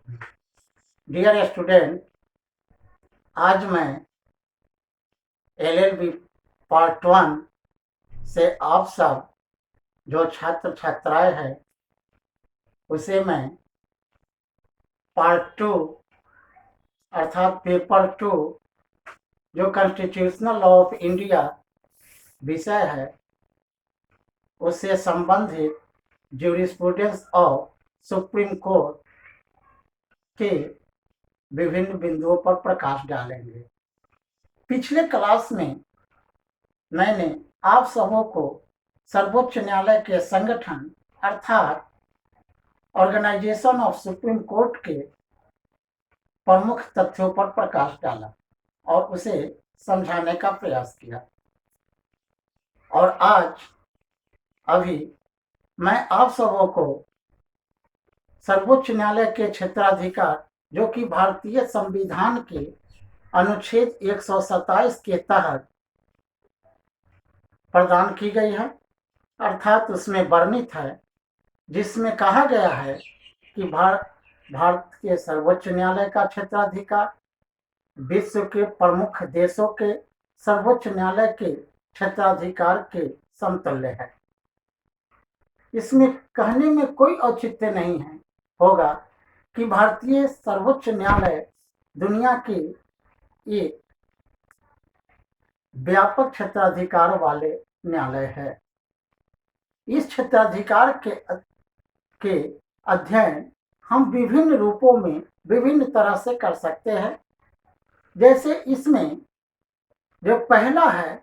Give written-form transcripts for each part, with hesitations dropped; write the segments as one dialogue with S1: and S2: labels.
S1: Dear student, आज मैं LLB part 1 से आप सब जो छात्र छात्राएं हैं उसे मैं पार्ट 2 अर्थात पेपर 2 जो कॉन्स्टिट्यूशनल लॉ ऑफ इंडिया विषय है उससे संबंधित ज्यूरिस्प्रूडेंस ऑफ सुप्रीम कोर्ट के विभिन्न बिंदुओं पर प्रकाश डालेंगे। पिछले क्लास में मैंने आप सबों को सर्वोच्च न्यायालय के संगठन अर्थात ऑर्गेनाइजेशन ऑफ सुप्रीम कोर्ट के प्रमुख तथ्यों पर प्रकाश डाला और उसे समझाने का प्रयास किया। और आज अभी मैं आप सबों को सर्वोच्च न्यायालय के क्षेत्राधिकार जो कि भारतीय संविधान के अनुच्छेद 127 के तहत प्रदान की गई है, अर्थात उसमें वर्णित है, जिसमें कहा गया है कि भारत के सर्वोच्च न्यायालय का क्षेत्राधिकार विश्व के प्रमुख देशों के सर्वोच्च न्यायालय के क्षेत्राधिकार के समतुल्य है। इसमें कहने में कोई औचित्य नहीं है होगा कि भारतीय सर्वोच्च न्यायालय दुनिया की एक व्यापक क्षेत्राधिकार वाले न्यायालय है। इस क्षेत्राधिकार के अध्ययन हम विभिन्न रूपों में विभिन्न तरह से कर सकते हैं। जैसे इसमें जो पहला है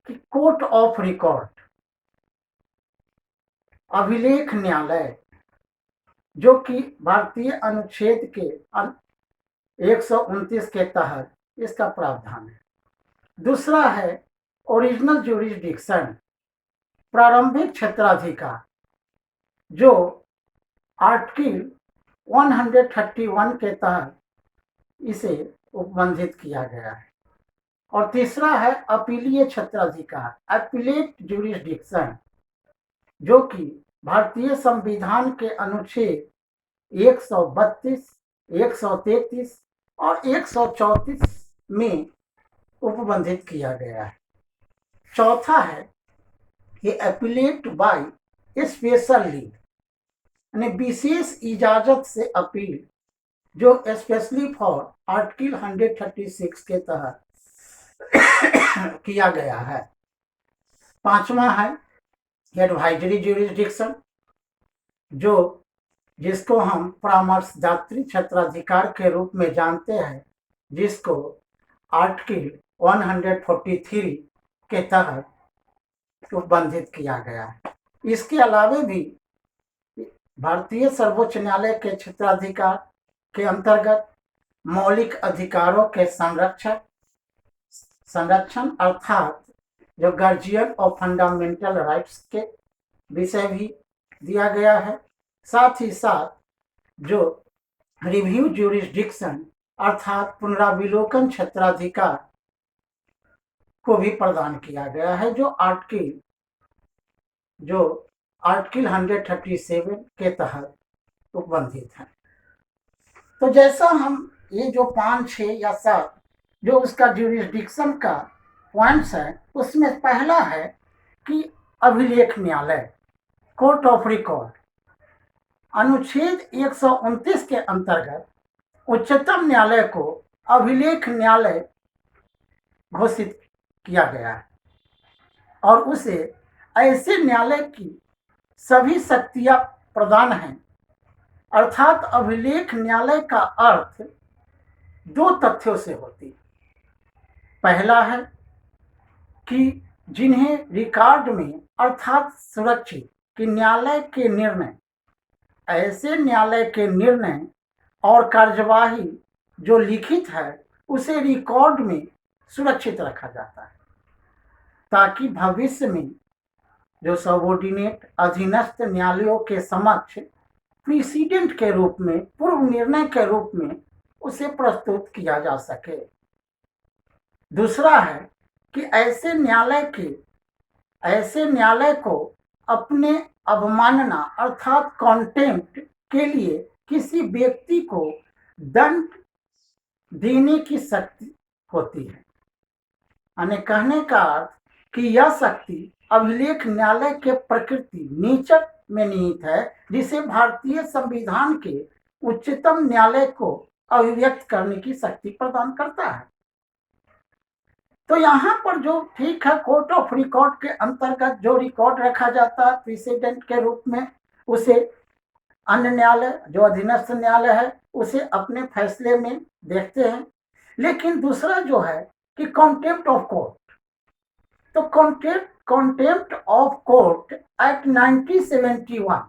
S1: कि कोर्ट ऑफ रिकॉर्ड, अभिलेख न्यायालय, जो कि भारतीय अनुच्छेद के 129 के तहत इसका प्रावधान है। दूसरा है ओरिजिनल ज्यूरिसडिक्शन, प्रारंभिक क्षेत्राधिकार, जो आर्टिकल 131 के तहत इसे उपबंधित किया गया है। और तीसरा है अपीलीय क्षेत्राधिकार, अपीलेट ज्यूरिसडिक्शन, जो कि भारतीय संविधान के अनुच्छेद 132, 133 और 134 में उपबंधित किया गया है। चौथा है कि अपीलेट बाय स्पेशल लीव, यानी विशेष इजाजत से अपील, जो स्पेशली फॉर आर्टिकल 136 के तहत किया गया है। पांचवा है एडवाइजरी ज्यूरिसडिक्शन, जिसको हम परामर्शदात्री क्षेत्राधिकार के रूप में जानते हैं, जिसको आर्टिकल 143 के तहत उपबंधित किया गया है। इसके अलावा भी भारतीय सर्वोच्च न्यायालय के क्षेत्राधिकार के अंतर्गत मौलिक अधिकारों के संरक्षण अर्थात जो गार्जियन ऑफ फंडामेंटल राइट्स के विषय भी दिया गया है। साथ ही साथ जो रिव्यू ज्यूरिसडिक्शन अर्थात पुनराविलोकन क्षेत्राधिकार को भी प्रदान किया गया है, जो आर्टिकल 137 के तहत उपबंधित है। तो जैसा हम ये जो 5, 6 या 7 जो उसका ज्यूरिसडिक्शन का पॉइंट्स है, उसमें पहला है कि अभिलेख न्यायालय, कोर्ट ऑफ रिकॉर्ड, अनुच्छेद 129 के अंतर्गत उच्चतम न्यायालय को अभिलेख न्यायालय घोषित किया गया है और उसे ऐसे न्यायालय की सभी शक्तियां प्रदान हैं। अर्थात अभिलेख न्यायालय का अर्थ 2 तथ्यों से होती है। पहला है कि जिन्हें रिकॉर्ड में अर्थात सुरक्षित कि न्यायालय के निर्णय, ऐसे न्यायालय के निर्णय और कार्यवाही जो लिखित है उसे रिकॉर्ड में सुरक्षित रखा जाता है, ताकि भविष्य में जो सबऑर्डिनेट अधीनस्थ न्यायालयों के समक्ष प्रीसीडेंट के रूप में, पूर्व निर्णय के रूप में उसे प्रस्तुत किया जा सके। दूसरा है कि ऐसे न्यायालय को अपने अवमानना अर्थात कॉन्टेम्प्ट के लिए किसी व्यक्ति को दंड देने की शक्ति होती है। यानी कहने का अर्थ कि यह शक्ति अभिलेख न्यायालय के प्रकृति नेचर में निहित है, जिसे भारतीय संविधान के उच्चतम न्यायालय को अभिव्यक्त करने की शक्ति प्रदान करता है। तो यहाँ पर जो ठीक है, कोर्ट ऑफ रिकॉर्ड के अंतर्गत जो रिकॉर्ड रखा जाता है प्रेसिडेंट के रूप में, उसे अन्य न्यायालय जो अधीनस्थ न्यायालय है उसे अपने फैसले में देखते हैं। लेकिन दूसरा जो है कि कॉन्टेम्प्ट ऑफ कोर्ट, तो कॉन्टेम्प्ट ऑफ कोर्ट एक्ट 1971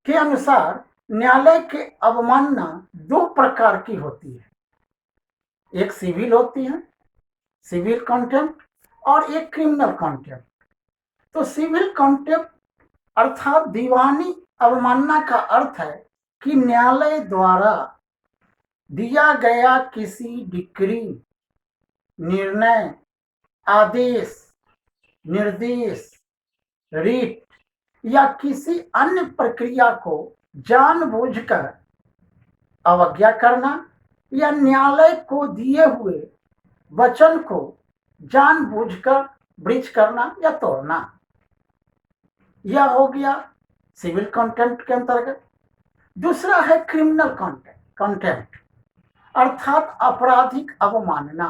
S1: के अनुसार न्यायालय के अवमानना दो प्रकार की होती है। एक सिविल होती है, सिविल कॉन्टेम्प्ट, और एक क्रिमिनल कॉन्टेम्प्ट। तो सिविल कॉन्टेम्प्ट अर्थात दीवानी अवमानना का अर्थ है कि न्यायालय द्वारा दिया गया किसी डिक्री, निर्णय, आदेश, निर्देश, रिट या किसी अन्य प्रक्रिया को जानबूझकर अवज्ञा करना या न्यायालय को दिए हुए वचन को जानबूझकर ब्रीच करना या तोड़ना, यह हो गया सिविल कॉन्टेम्प्ट के अंतर्गत। दूसरा है क्रिमिनल कॉन्टेम्प्ट अर्थात आपराधिक अवमानना।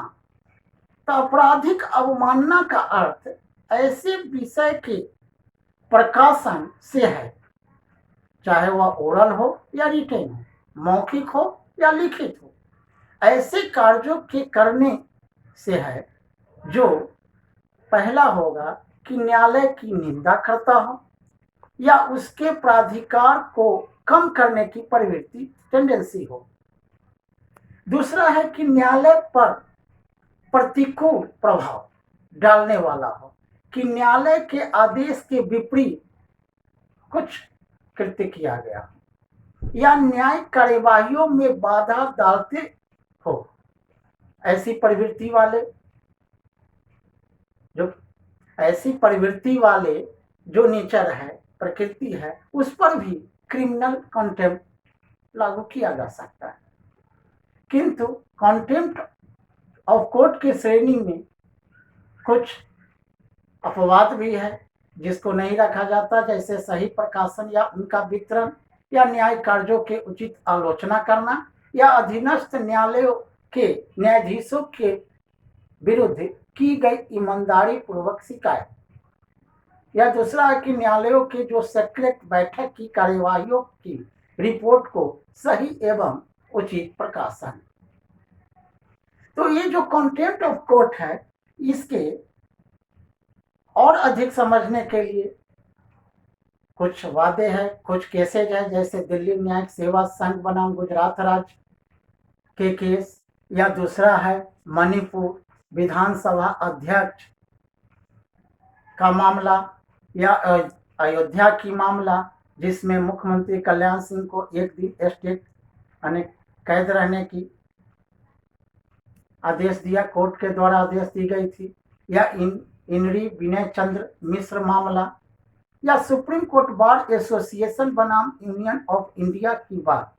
S1: तो आपराधिक अवमानना का अर्थ ऐसे विषय के प्रकाशन से है, चाहे वह ओरल हो या रिटेन हो, मौखिक हो या लिखित हो, ऐसे कार्यों के करने से है जो पहला होगा कि न्यायालय की निंदा करता हो या उसके प्राधिकार को कम करने की प्रवृत्ति टेंडेंसी हो। दूसरा है कि न्यायालय पर प्रतिकूल प्रभाव डालने वाला हो, कि न्यायालय के आदेश के विपरीत कुछ कृत्य किया गया या न्यायिक कार्यवाहियों में बाधा डालते हो, ऐसी प्रवृत्ति वाले जो नेचर है, प्रकृति है, उस पर भी क्रिमिनल कॉन्टेम्प्ट लागू किया जा सकता है। किंतु कॉन्टेम्प्ट ऑफ कोर्ट के श्रेणी में कुछ अपवाद भी है जिसको नहीं रखा जाता, जैसे सही प्रकाशन या उनका वितरण या न्याय कार्यों के उचित आलोचना करना या अधीनस्थ न्यायालयों के न्यायाधीशों के विरुद्ध की गई ईमानदारी पूर्वक शिकायत, या दूसरा है कि न्यायालयों के जो सेक्रेट बैठक की कार्यवाहियों की रिपोर्ट को सही एवं उचित प्रकाशन। तो ये जो कॉन्टेम्प्ट ऑफ कोर्ट है, इसके और अधिक समझने के लिए कुछ वादे हैं, कुछ केसेज है, जैसे दिल्ली न्यायिक सेवा संघ बनाम गुजरात राज्य के केस, या दूसरा है मणिपुर विधानसभा अध्यक्ष का मामला, या अयोध्या की मामला जिसमें मुख्यमंत्री कल्याण सिंह को एक दिन स्टेट यानी कैद रहने की आदेश दिया, कोर्ट के द्वारा आदेश दी गई थी, या इनरी विनय चंद्र मिश्र मामला, या सुप्रीम कोर्ट बार एसोसिएशन बनाम यूनियन ऑफ इंडिया की बात।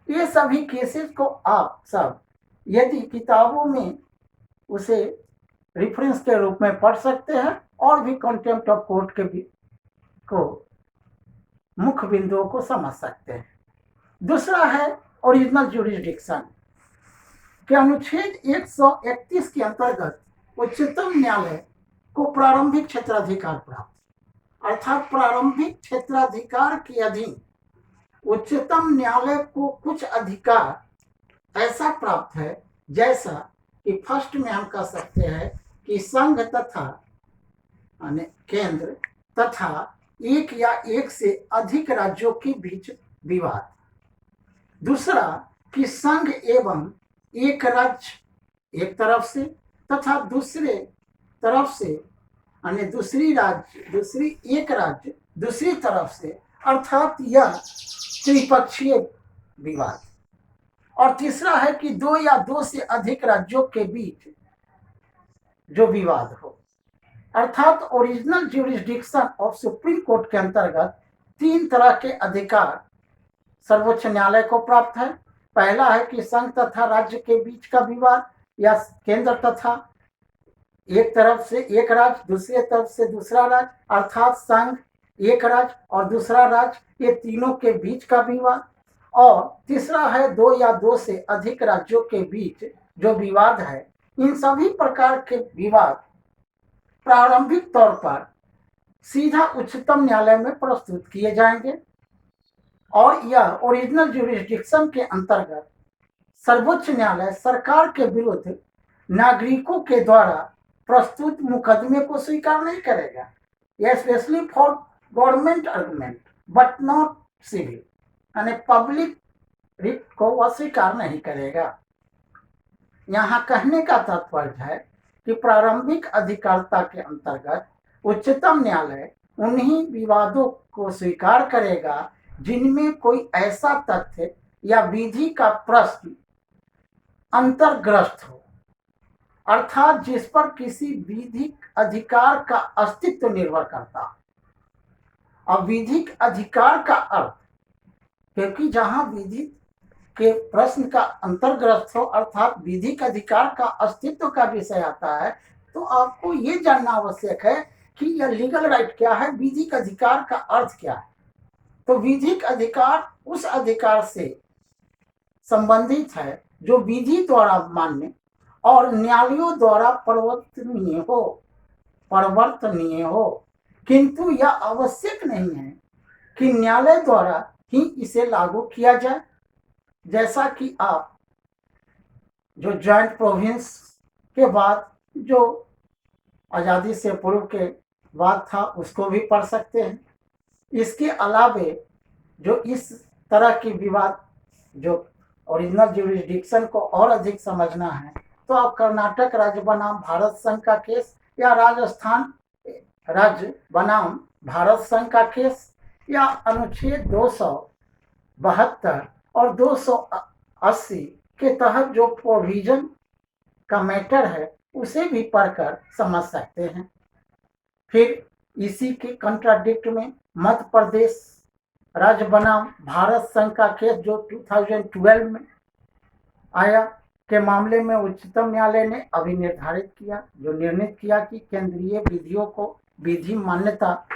S1: ये सभी केसेस को आप सब यदि किताबों में उसे रेफरेंस के रूप में पढ़ सकते हैं और भी कॉन्टेम्प्ट ऑफ कोर्ट के को मुख्य बिंदुओं को समझ सकते हैं। दूसरा है ओरिजिनल ज्यूरिसडिक्शन के अनुच्छेद 131 के अंतर्गत उच्चतम न्यायालय को प्रारंभिक क्षेत्राधिकार प्राप्त, अर्थात प्रारंभिक क्षेत्राधिकार के अधीन उच्चतम न्यायालय को कुछ अधिकार ऐसा प्राप्त है, जैसा कि फर्स्ट में हम कह सकते हैं कि संघ तथा केंद्र तथा एक या एक से अधिक राज्यों के बीच विवाद। दूसरा कि संघ एवं एक राज्य एक तरफ से तथा दूसरे तरफ से दूसरी एक राज्य दूसरी तरफ से, अर्थात यह त्रिपक्षीय विवाद। और तीसरा है कि दो या दो से अधिक राज्यों के बीच जो विवाद हो, अर्थात original jurisdiction of supreme court के अंतर्गत तीन तरह के अधिकार सर्वोच्च न्यायालय को प्राप्त है। पहला है कि संघ तथा राज्य के बीच का विवाद या केंद्र तथा एक तरफ से एक राज्य, दूसरी तरफ से दूसरा राज्य, अर्थात संघ, एक राज्य और दूसरा राज्य, ये तीनों के बीच का विवाद। और तीसरा है दो या दो से अधिक राज्यों के बीच जो विवाद है। इन सभी प्रकार के विवाद प्रारंभिक तौर पर सीधा उच्चतम न्यायालय में प्रस्तुत किए जाएंगे और यह ओरिजिनल ज्यूरिसडिक्शन के अंतर्गत सर्वोच्च न्यायालय सरकार के विरुद्ध नागरिकों के द्वारा प्रस्तुत मुकदमे को स्वीकार नहीं करेगा। यह specially for government argument but not civil, यानी पब्लिक रिट को वह स्वीकार नहीं करेगा। यहाँ कहने का तात्पर्य है कि प्रारंभिक अधिकारिता के अंतर्गत उच्चतम न्यायालय उन्हीं विवादों को स्वीकार करेगा जिनमें कोई ऐसा तथ्य या विधि का प्रश्न अंतर्ग्रस्त हो, अर्थात जिस पर किसी विधिक अधिकार का अस्तित्व निर्भर करता हो। अब विधिक अधिकार का अर्थ, क्योंकि जहां विधि के प्रश्न का अंतर्ग्रस्त हो अर्थात विधिक अधिकार का अस्तित्व का विषय आता है, तो आपको ये जानना आवश्यक है कि यह लीगल राइट क्या है, विधिक अधिकार का अर्थ क्या है। तो विधिक अधिकार उस अधिकार से संबंधित है जो विधि द्वारा मान्य और न्यायालयों द्वारा परिवर्तनीय हो, किंतु यह आवश्यक नहीं है कि न्यायालय द्वारा ही इसे लागू किया जाए। जैसा कि आप जो जॉइंट प्रोविंस के बाद जो आज़ादी से पूर्व के बाद था उसको भी पढ़ सकते हैं। इसके अलावे जो इस तरह की विवाद जो ओरिजिनल ज्यूरिसडिक्शन को और अधिक समझना है तो आप कर्नाटक राज्य बनाम भारत संघ का केस या राजस्थान राज्य बनाम भारत संघ का केस या अनुच्छेद 272 और 280 के तहत जो प्रोविजन का मैटर है उसे भी पढ़कर समझ सकते हैं। फिर इसी के कंट्राडिक्ट में मध्य प्रदेश राज्य बनाम भारत संघ का केस जो 2012 में आया के मामले में उच्चतम न्यायालय ने अभी निर्णित किया कि केंद्रीय विधियों को विधि मान्यता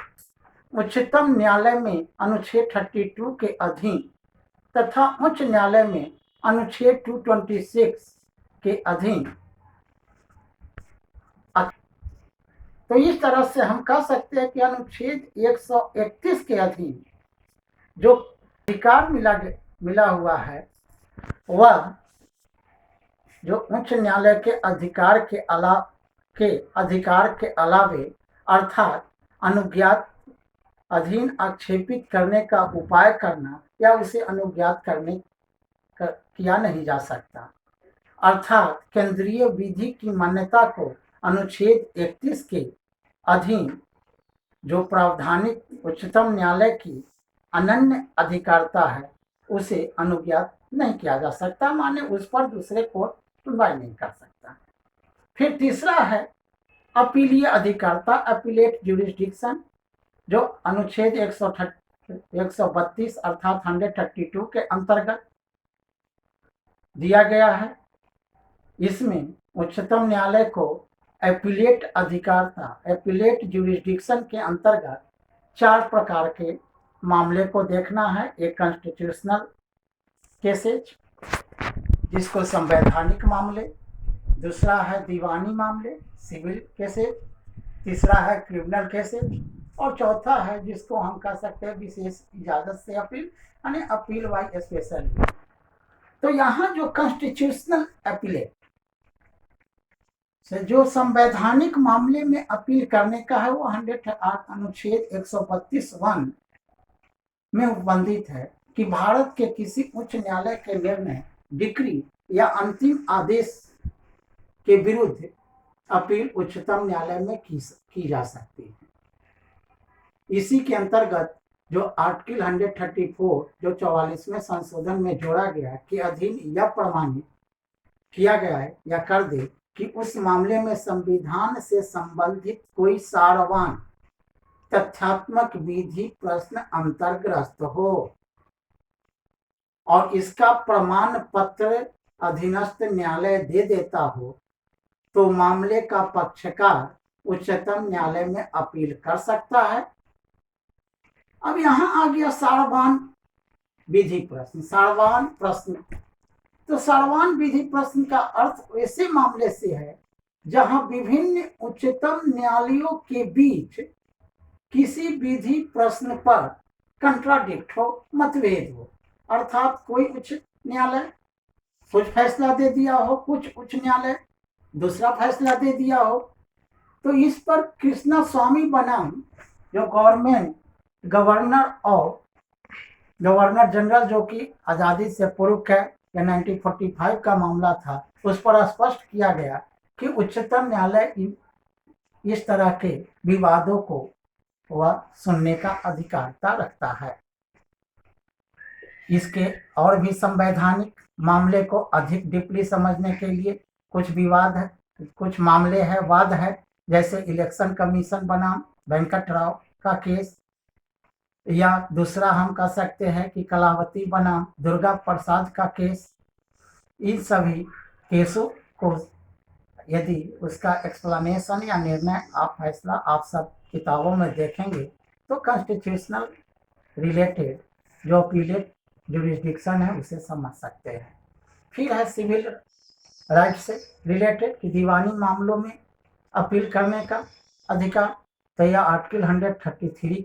S1: उच्चतम न्यायालय में अनुच्छेद 32 के अधीन तथा उच्च न्यायालय में अनुच्छेद 226 के अधीन। तो इस तरह से हम कह सकते हैं कि अनुच्छेद 131 के अधीन जो अधिकार मिला हुआ है वह जो उच्च न्यायालय के अधिकार के अलावे अर्थात अनुज्ञात अधीन आक्षेपित करने का उपाय करना या उसे अनुज्ञात किया नहीं जा सकता। अर्थात केंद्रीय विधि की मान्यता को अनुच्छेद 31 के अधीन जो प्रावधानित उच्चतम न्यायालय की अनन्य अधिकारिता है उसे अनुज्ञात नहीं किया जा सकता, माने उस पर दूसरे कोर्ट सुनवाई नहीं कर सकता। फिर तीसरा है अपीलीय अधिकारिता, अपीलेट ज्यूरिसडिक्शन, जो अनुच्छेद 132 अर्थात 132 के अंतर्गत दिया गया है। इसमें उच्चतम न्यायालय को अपीलेट अधिकारिता, अपीलेट ज्यूरिसडिक्शन के अंतर्गत 4 प्रकार के मामले को देखना है। एक कॉन्स्टिट्यूशनल केसेज जिसको संवैधानिक मामले, दूसरा है दीवानी मामले सिविल केसेज, तीसरा है क्रिमिनल केसेज और चौथा है जिसको हम कह सकते हैं विशेष इजाजत से अपील, यानी अपील बाय स्पेशल। तो यहाँ जो कॉन्स्टिट्यूशनल अपीलेट से जो संवैधानिक मामले में अपील करने का है वो अनुच्छेद 132(1) में उपबंधित है कि भारत के किसी उच्च न्यायालय के निर्णय, डिक्री या अंतिम आदेश के विरुद्ध अपील उच्चतम न्यायालय में की जा सकती है। इसी के अंतर्गत जो आर्टिकल 134 जो 44वें संशोधन में जोड़ा गया है के अधीन यह प्रमाणित किया गया है या कर दे कि उस मामले में संविधान से संबंधित कोई सारवान तथ्यात्मक विधि प्रश्न अंतर्ग्रस्त हो। और इसका प्रमाण पत्र अधीनस्थ न्यायालय दे देता हो तो मामले का पक्षकार उच्चतम न्यायालय में अपील कर सकता है। अब यहां आ गया सारवान विधि प्रश्न। सारवान प्रश्न, तो सारवान विधि प्रश्न का अर्थ ऐसे मामले से है जहां विभिन्न उच्चतम न्यायालयों के बीच किसी विधि प्रश्न पर कंट्राडिक्ट हो, मतभेद हो। अर्थात कोई उच्च न्यायालय कुछ फैसला दे दिया हो, कुछ उच्च न्यायालय दूसरा फैसला दे दिया हो। तो इस पर कृष्णा स्वामी बनाम जो गवर्नर और गवर्नर जनरल जो कि आज़ादी से पूर्व का 1945 का मामला था, उस पर स्पष्ट किया गया कि उच्चतम न्यायालय इस तरह के विवादों को वह सुनने का अधिकारता रखता है। इसके और भी संवैधानिक मामले को अधिक डीपली समझने के लिए कुछ विवाद है, कुछ मामले है, वाद है, जैसे इलेक्शन कमीशन बनाम वेंकट राव का केस, या दूसरा हम कह सकते हैं कि कलावती बनाम दुर्गा प्रसाद का केस। इन सभी केसों को यदि उसका एक्सप्लेनेशन या निर्णय आप फैसला आप सब किताबों में देखेंगे तो कॉन्स्टिट्यूशनल रिलेटेड जो अपीलेट जुरिस्डिक्शन है उसे समझ सकते हैं। फिर है सिविल राइट से रिलेटेड कि दीवानी मामलों में अपील करने का अधिकार। तो यह आर्टिकल 133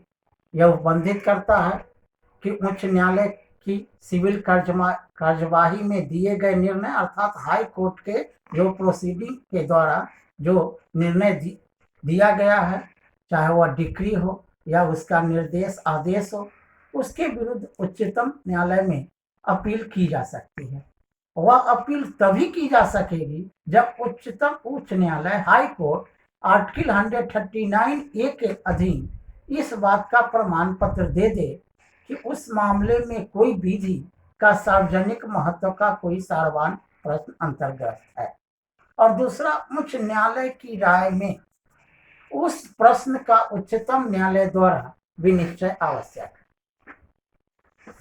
S1: यह उपबंधित करता है कि उच्च न्यायालय की सिविल कार्यवाही में दिए गए निर्णय अर्थात हाई कोर्ट के जो प्रोसीडिंग के द्वारा जो निर्णय दिया गया है, चाहे वह डिक्री हो या उसका निर्देश आदेश हो, उसके विरुद्ध उच्चतम न्यायालय में अपील की जा सकती है। वह अपील तभी की जा सकेगी जब उच्च न्यायालय हाई कोर्ट आर्टिकल 139A के अधीन इस बात का प्रमाण पत्र दे दे कि उस मामले में कोई विधि का सार्वजनिक महत्व का कोई सारवान प्रश्न अंतर्गत है और दूसरा उच्च न्यायालय की राय में उस प्रश्न का उच्चतम न्यायालय द्वारा विनिश्चय आवश्यक है।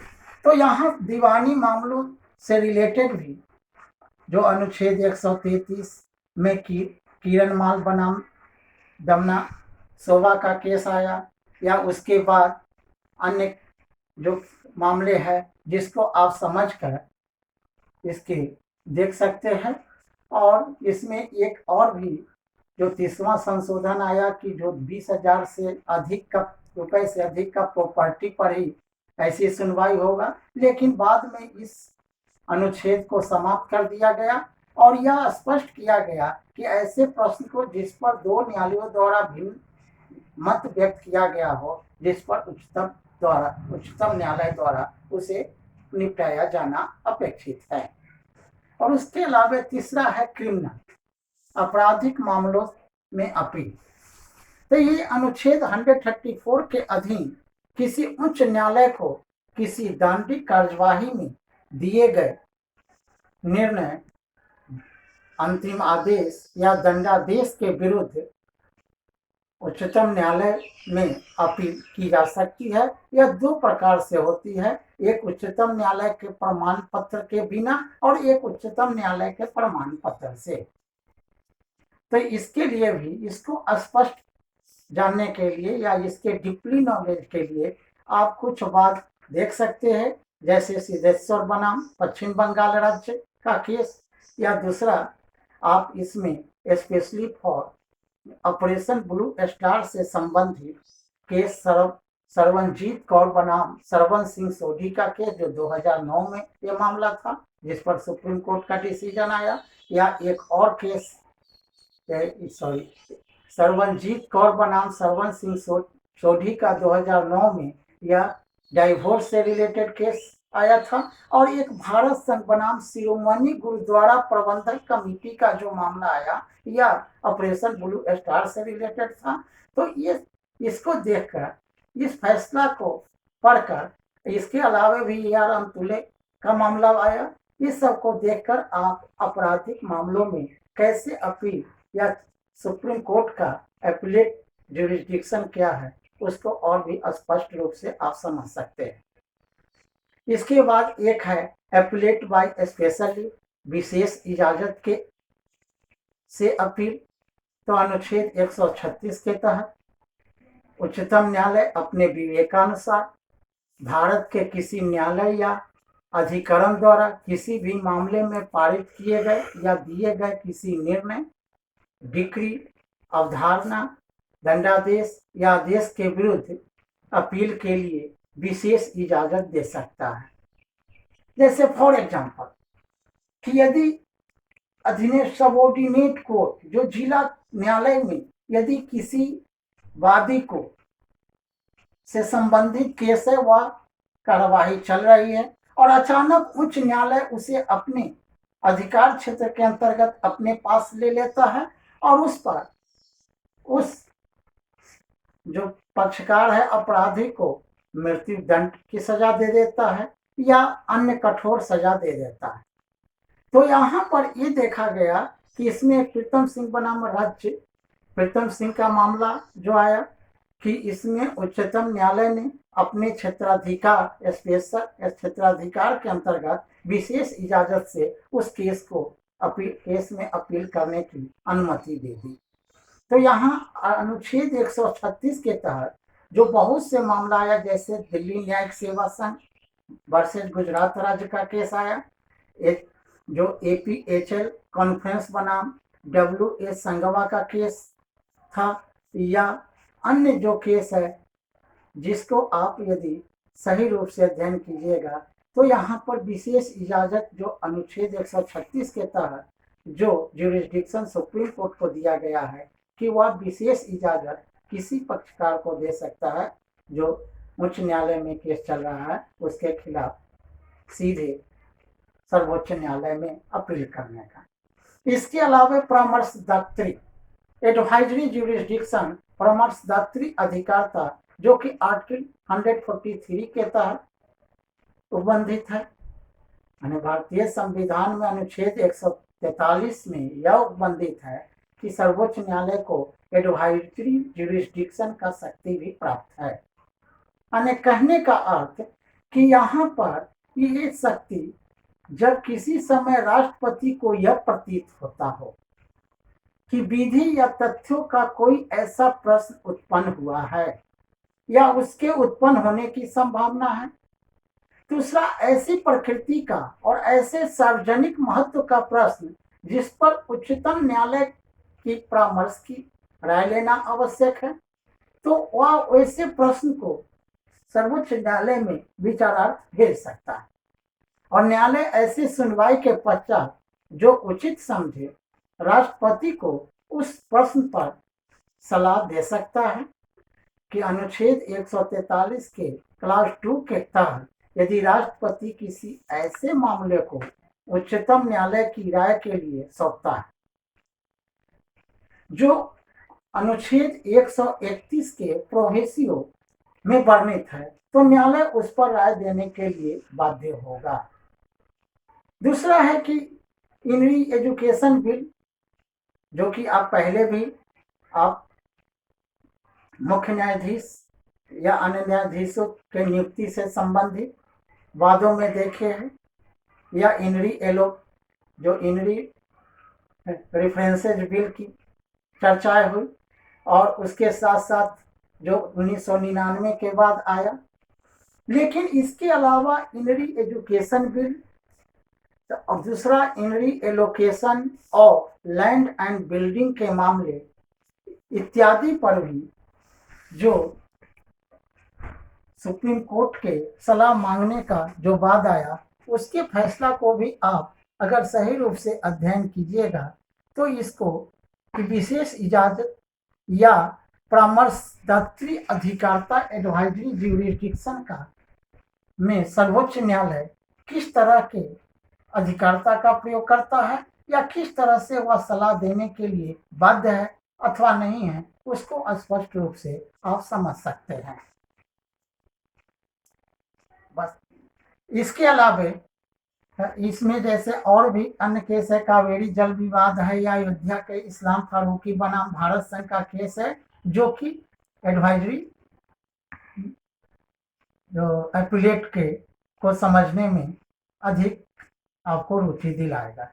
S1: तो यहाँ दीवानी मामलों से रिलेटेड भी जो अनुच्छेद 133 में किरणमाल बनाम दमना शोभा का केस आया, या उसके बाद अन्य जो मामले हैं जिसको आप समझकर इसके देख सकते हैं। और इसमें एक और भी जो 30वां संशोधन आया कि जो 20,000 से अधिक का रुपए से अधिक का प्रॉपर्टी पर ही ऐसी सुनवाई होगा, लेकिन बाद में इस अनुच्छेद को समाप्त कर दिया गया और यह स्पष्ट किया गया कि ऐसे प्रश्न को जिस पर दो न्यायालयों द्वारा भिन्न मत व्यक्त किया गया हो, जिस पर उच्चतम न्यायालय द्वारा उसे निपटाया जाना अपेक्षित है। और उसके अलावा तीसरा है क्रिमिनल आपराधिक मामलों में अपील। तो ये अनुच्छेद 134 के अधीन किसी उच्च न्यायालय को किसी दंडिक कार्यवाही में दिए गए निर्णय, अंतिम आदेश या दंडादेश के विरुद्ध उच्चतम न्यायालय में अपील की जा सकती है। यह दो प्रकार से होती है, एक उच्चतम न्यायालय के प्रमाण पत्र के बिना और एक उच्चतम न्यायालय के प्रमाण पत्र से। तो इसके लिए भी इसको स्पष्ट जानने के लिए या इसके डीपली नॉलेज के लिए आप कुछ बात देख सकते हैं, जैसे सिद्धेश्वर बनाम पश्चिम बंगाल राज्य का केस, या दूसरा आप इसमें specially for operation blue star से संबंधित केस सरवनजीत कौर बनाम सरवन सिंह सोढ़ी का केस जो 2009 में ये मामला था जिस पर सुप्रीम कोर्ट का डिसीजन आया, या एक और केस सरवनजीत कौर बनाम सरवन सिंह सोढ़ी का 2009 में यह डाइवोर्स से रिलेटेड केस आया था, और एक भारत संघ बनाम शिरोमणि गुरुद्वारा प्रबंधक कमेटी का जो मामला आया यह ऑपरेशन ब्लू स्टार से रिलेटेड था। तो ये इसको देखकर इस फैसला को पढ़कर इसके अलावा भी AR अमतुले का मामला आया, इस सब को देखकर आप आपराधिक मामलों में कैसे अपील या सुप्रीम कोर्ट का एपीलेट जुरिस्डिक्शन क्या है उसको और भी स्पष्ट रूप से आप समझ सकते हैं। इसके बाद एक है एपीलेट बाय स्पेशली, विशेष इजाजत के से अपील। तो अनुच्छेद 136 के तहत उच्चतम न्यायालय अपने विवेकानुसार भारत के किसी न्यायालय या अधिकरण द्वारा किसी भी मामले में पारित किए गए या दिए गए किसी निर्णय, डिक्री, अवधारणा, दंडादेश या आदेश के विरुद्ध अपील के लिए विशेष इजाजत दे सकता है। जैसे फॉर एग्जाम्पल कि यदि अधीनस्थ सबोर्डिनेट कोर्ट जो जिला न्यायालय में यदि किसी वादी को से संबंधित केस है वह कार्यवाही चल रही है और अचानक उच्च न्यायालय उसे अपने अधिकार क्षेत्र के अंतर्गत अपने पास ले लेता है और उस पर उस जो पक्षकार है अपराधी को मृत्यु दंड की सजा दे देता है या अन्य कठोर सजा दे देता है। तो यहाँ पर ये देखा गया कि इसमें प्रीतम सिंह बनाम राज्य प्रीतम सिंह का मामला जो आया कि इसमें उच्चतम न्यायालय ने अपने क्षेत्राधिकार स्पेशल क्षेत्राधिकार के अंतर्गत विशेष इजाजत से उस केस में अपील करने की अनुमति दे दी। तो यहाँ अनुच्छेद 136 के तहत जो बहुत से मामला आया, जैसे दिल्ली न्यायिक सेवा संघ वर्सेस गुजरात राज्य का केस आया, एक जो APHL कॉन्फ्रेंस बनाम WA संगवा का केस था, या अन्य जो केस है जिसको आप यदि सही रूप से अध्ययन कीजिएगा तो यहाँ पर विशेष इजाजत जो अनुच्छेद 136 के तहत जो ज्यूरिसडिक्शन सुप्रीम कोर्ट को दिया गया है कि वह विशेष इजाजत किसी पक्षकार को दे सकता है जो उच्च न्यायालय में केस चल रहा है उसके खिलाफ सीधे सर्वोच्च न्यायालय में अपील करने का। इसके अलावा परामर्शदात्री एडवाइजरी ज्यूरिसडिक्शन परामर्शदात्री अधिकारता जो कि आर्टिकल 143 के तहत उपबंधित है। भारतीय संविधान में अनुच्छेद 143 में यह उपबंधित है कि सर्वोच्च न्यायालय को एडवाइजरी ज्यूरिसडिक्शन का शक्ति भी प्राप्त है। कहने का अर्थ कि यहाँ पर ये शक्ति जब किसी समय राष्ट्रपति को यह प्रतीत होता हो कि विधि या तथ्यों का कोई ऐसा प्रश्न उत्पन्न हुआ है या उसके उत्पन्न होने की संभावना है, दूसरा ऐसी प्रकृति का और ऐसे सार्वजनिक महत्व का प्रश्न जिस पर उच्चतम न्यायालय की परामर्श की राय लेना आवश्यक है, तो वह वैसे प्रश्न को सर्वोच्च न्यायालय में विचारार्थ भेज सकता है और न्यायालय ऐसी सुनवाई के पश्चात जो उचित समझे राष्ट्रपति को उस प्रश्न पर सलाह दे सकता है कि अनुच्छेद 143 के क्लास 2 के तहत यदि राष्ट्रपति किसी ऐसे मामले को उच्चतम न्यायालय की राय के लिए सौंपता है जो अनुच्छेद 131 के प्रोविसियो में वर्णित है, तो न्यायालय उस पर राय देने के लिए बाध्य होगा। दूसरा है कि इनरी एजुकेशन बिल जो कि आप पहले भी आप मुख्य न्यायाधीश या अन्य न्यायाधीशों के नियुक्ति से संबंधित वादों में देखे हैं, या इनरी एलो जो इनरी रेफरेंसेज बिल की चर्चाएं हुई और उसके साथ साथ जो 1999 के बाद आया। लेकिन इसके अलावा इनरी एजुकेशन बिल और दूसरा इनरी allocation of land and building के मामले इत्यादि पर भी जो सुप्रीम कोर्ट के सलाह मांगने का जो बाद आया उसके फैसला को भी आप अगर सही रूप से अध्ययन कीजिएगा तो इसको विशेष इजाजत या परामर्शदात्री अधिकारता एडवाइजरी ज्यूरिसडिक्शन का में सर्वोच्च न्यायालय किस तरह के अधिकारता का प्रयोग करता है या किस तरह से वह सलाह देने के लिए बाध्य है अथवा नहीं है, उसको स्पष्ट रूप से आप समझ सकते हैं। बस इसके अलावा इसमें जैसे और भी अन्य केस है, कावेरी जल विवाद है या अयोध्या के इस्लाम फारूकी बनाम भारत संघ का केस है जो कि एडवाइजरी जो एपीलेट के को समझने में अधिक आपको रुचि दिलाएगा।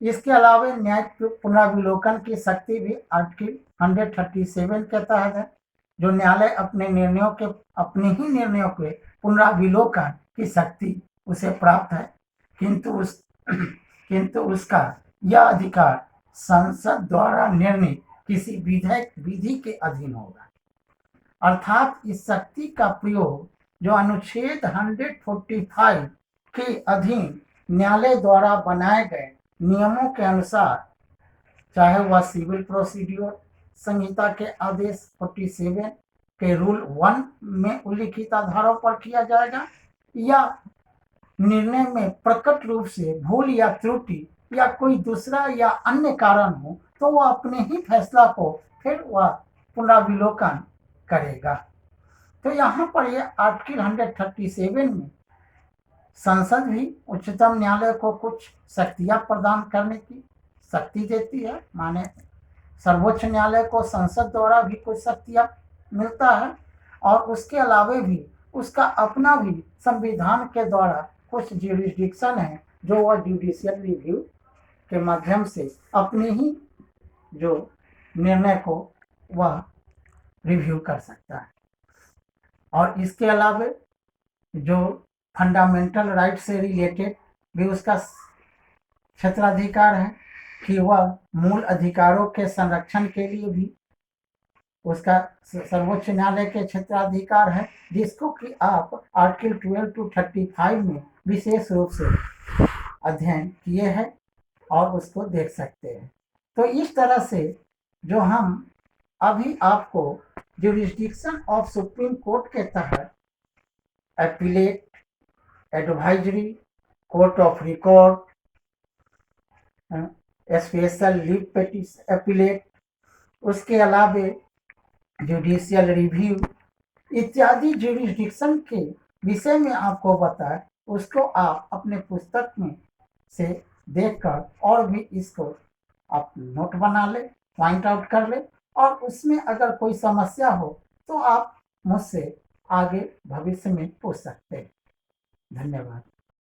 S1: इसके अलावा न्यायिक पुनरावलोकन की शक्ति भी आर्टिकल 137 के तहत है, जो न्यायालय अपने ही निर्णयों के पुनरावलोकन की शक्ति उसे प्राप्त है, किंतु उसका यह अधिकार संसद द्वारा निर्णित किसी विधेयक विधि के अधीन होगा। अर्थात इस शक्ति का प्रयोग जो अनुच्छेद 145 के अधीन न्यायालय द्वारा बनाए गए नियमों के अनुसार, चाहे वह सिविल प्रोसीड्यूर संहिता के आदेश 47 के रूल 1 में उल्लिखित आधारों पर किया जाएगा, या निर्णय में प्रकट रूप से भूल या त्रुटि या कोई दूसरा या अन्य कारण हो, तो वह अपने ही फैसला को फिर वह पुनरावलोकन करेगा। तो यहाँ पर यह आर्टिकल 137 में संसद भी उच्चतम न्यायालय को कुछ शक्तियां प्रदान करने की शक्ति देती है, माने सर्वोच्च न्यायालय को संसद द्वारा भी कुछ शक्तियां मिलता है, और उसके अलावे भी उसका अपना भी संविधान के द्वारा कुछ ज्यूरिसडिक्शन है जो वह जुडिशियल रिव्यू के माध्यम से अपने ही जो निर्णय को वह रिव्यू कर सकता है। और इसके अलावे जो फंडामेंटल राइट से रिलेटेड भी उसका क्षेत्राधिकार है कि वह मूल अधिकारों के संरक्षण के लिए भी उसका सर्वोच्च न्यायालय के क्षेत्राधिकार है, जिसको कि आप आर्टिकल 12 to 35 में विशेष रूप से अध्ययन किए हैं और उसको देख सकते हैं। तो इस तरह से जो हम अभी आपको ज्यूरिसडिक्शन ऑफ सुप्रीम कोर्ट के तहत appellate, advisory, court of record, special leave petition appellate, उसके अलावे जुडिशियल रिव्यू इत्यादि ज्यूरिसडिक्शन के विषय में आपको बताया, उसको आप अपने पुस्तक में से देखकर और भी इसको आप नोट बना ले, पॉइंट आउट कर ले, और उसमें अगर कोई समस्या हो तो आप मुझसे आगे भविष्य में पूछ सकते हैं। धन्यवाद।